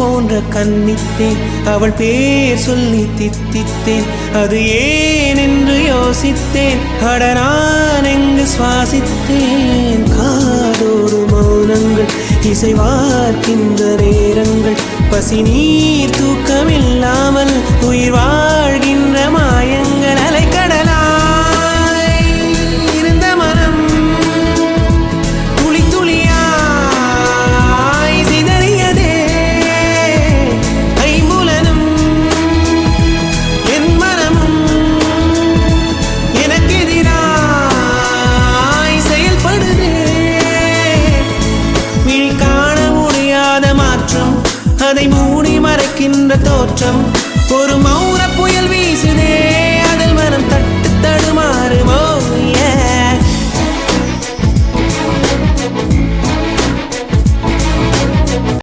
போன்ற கன்னித்தேன் அவள் பேர் சொல்லி தித்தித்தேன் அது ஏன் என்று யோசித்தேன் அட நான் எங்கு சுவாசித்தேன் காதோடு மௌனங்கள் இசைவார்க்கின்ற நேரங்கள் பசி நீர் தூக்கமில்லாமல் உயிர் வாழ்கின்ற மாயங்கள் அலைக்கடலாய் இருந்த மனம் துளி துளியாய் சிதறியதே ஐம்புலனும் என் மனமும் எனக்கெதிராய் செயல்படுதே விழி காண முடியாத மாற்றம் அதை மூடி மறைக்கின்ற தோற்றம் ஒரு மௌன புயல் வீசுதே